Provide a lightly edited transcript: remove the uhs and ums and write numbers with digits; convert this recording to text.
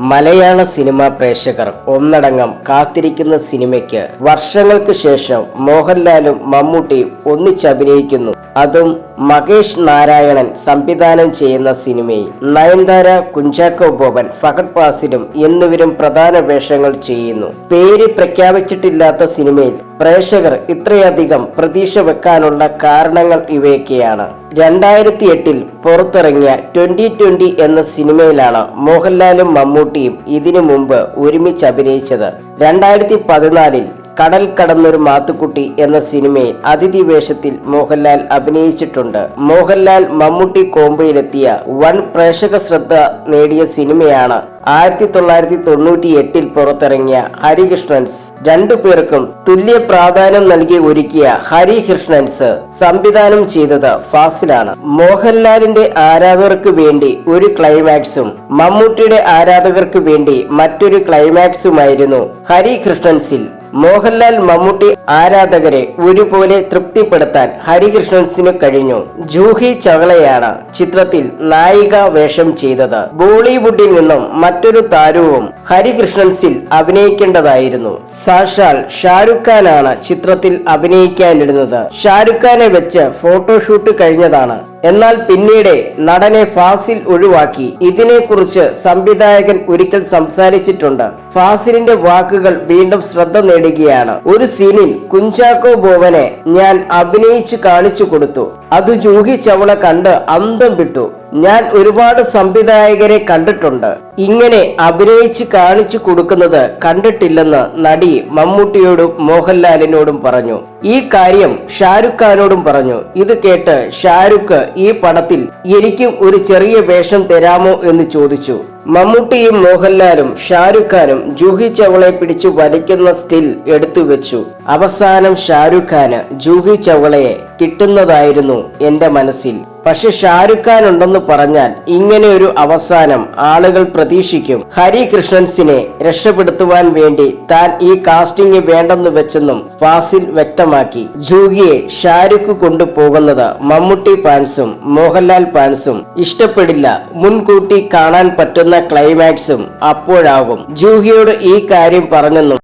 മലയാള cinema പ്രേക്ഷകർ ഒന്നടങ്കം കാത്തിരിക്കുന്ന സിനിമയ്ക്ക് വർഷങ്ങൾക്ക് ശേഷം മോഹൻലാലും മമ്മൂട്ടിയും ഒന്നിച്ചഭിനയിക്കുന്നു. അതും മകേഷ് നാരായണൻ സംവിധാനം ചെയ്യുന്ന സിനിമയിൽ നയൻതാര, കുഞ്ചാക്കോ ബോബൻ, ഫഹദ് ഫാസിലും എന്നിവരും പ്രധാന വേഷങ്ങൾ ചെയ്യുന്നു. പേര് പ്രഖ്യാപിച്ചിട്ടില്ലാത്ത സിനിമയിൽ പ്രേക്ഷകർ ഇത്രയധികം പ്രതീക്ഷ വെക്കാനുള്ള കാരണങ്ങൾ ഇവയൊക്കെയാണ്. 2008 പുറത്തിറങ്ങിയ 2020 എന്ന സിനിമയിലാണ് മോഹൻലാലും മമ്മൂട്ടിയും ഇതിനു മുമ്പ് ഒരുമിച്ച് അഭിനയിച്ചത്. 2014 കടൽ കടന്നൊരു മാത്തുക്കുട്ടി എന്ന സിനിമയിൽ അതിഥി വേഷത്തിൽ മോഹൻലാൽ അഭിനയിച്ചിട്ടുണ്ട്. മോഹൻലാൽ മമ്മൂട്ടി കോംബോയിലെത്തിയ വൻ പ്രേക്ഷക ശ്രദ്ധ നേടിയ സിനിമയാണ് 1998 പുറത്തിറങ്ങിയ ഹരികൃഷ്ണൻസ്. രണ്ടുപേർക്കും തുല്യ പ്രാധാന്യം നൽകി ഒരുക്കിയ ഹരികൃഷ്ണൻസ് സംവിധാനം ചെയ്തത് ഫാസിലാണ്. മോഹൻലാലിന്റെ ആരാധകർക്ക് വേണ്ടി ഒരു ക്ലൈമാക്സും മമ്മൂട്ടിയുടെ ആരാധകർക്ക് വേണ്ടി മറ്റൊരു ക്ലൈമാക്സുമായിരുന്നു ഹരികൃഷ്ണൻസിൽ. മോഹൻലാൽ മമ്മൂട്ടി ആരാധകരെ ഒരുപോലെ തൃപ്തിപ്പെടുത്താൻ ഹരികൃഷ്ണൻസിന് കഴിഞ്ഞു. ജൂഹി ചവളയാണ് ചിത്രത്തിൽ നായിക വേഷം ചെയ്തത്. ബോളിവുഡിൽ നിന്നും മറ്റൊരു താരവും ഹരികൃഷ്ണൻസിൽ അഭിനയിക്കേണ്ടതായിരുന്നു. സാക്ഷാൽ ഷാരൂഖ് ഖാനാണ് ചിത്രത്തിൽ അഭിനയിക്കാനിരുന്നത്. ഷാരൂഖ് ഖാനെ വെച്ച് ഫോട്ടോഷൂട്ട് കഴിഞ്ഞതാണ്. എന്നാൽ പിന്നീട് നടനെ ഫാസിൽ ഒഴിവാക്കി. ഇതിനെക്കുറിച്ച് സംവിധായകൻ ഒരിക്കൽ സംസാരിച്ചിട്ടുണ്ട്. ഫാസിലിന്റെ വാക്കുകൾ വീണ്ടും ശ്രദ്ധ നേടുകയാണ്. ഒരു സീനിൽ കുഞ്ചാക്കോ ബോബനെ ഞാൻ അഭിനയിച്ചു കാണിച്ചു കൊടുത്തു. അത് ജൂഹി ചവള കണ്ട് അന്തം വിട്ടു. ഞാൻ ഒരുപാട് സംവിധായകരെ കണ്ടിട്ടുണ്ട്, ഇങ്ങനെ അഭിനയിച്ച് കാണിച്ചു കൊടുക്കുന്നത് കണ്ടിട്ടില്ലെന്ന് നടി മമ്മൂട്ടിയോടും മോഹൻലാലിനോടും പറഞ്ഞു. ഈ കാര്യം ഷാരൂഖ് ഖാനോടും പറഞ്ഞു. ഇത് കേട്ട് ഷാരൂഖ് ഈ പടത്തിൽ എനിക്കും ഒരു ചെറിയ വേഷം തരാമോ എന്ന് ചോദിച്ചു. മമ്മൂട്ടിയും മോഹൻലാലും ഷാരൂഖ് ഖാനും ജൂഹി ചവളയെ പിടിച്ചു വലിക്കുന്ന സ്റ്റിൽ എടുത്തു വെച്ചു. അവസാനം ഷാരൂഖ് ഖാന് ജൂഹി ചവളയെ കിട്ടുന്നതായിരുന്നു എന്റെ മനസ്സിൽ. പക്ഷെ ഷാരൂഖ് ഖാൻ ഉണ്ടെന്ന് പറഞ്ഞാൽ ഇങ്ങനെ ഒരു അവസാനം ആളുകൾ പ്രതീക്ഷിക്കും. ഹരികൃഷ്ണൻസിനെ രക്ഷപ്പെടുത്തുവാൻ വേണ്ടി താൻ ഈ കാസ്റ്റിംഗ് വേണ്ടെന്ന് വെച്ചെന്നും ഫാസിൽ വ്യക്തമാക്കി. ജൂഹിയെ ഷാരൂഖ് കൊണ്ടുപോകുന്നത് മമ്മൂട്ടി ഫാൻസും മോഹൻലാൽ ഫാൻസും ഇഷ്ടപ്പെടില്ല. മുൻകൂട്ടി കാണാൻ പറ്റുന്ന ക്ലൈമാക്സും അപ്പോഴാകും. ജൂഹിയോട് ഈ കാര്യം പറഞ്ഞെന്നും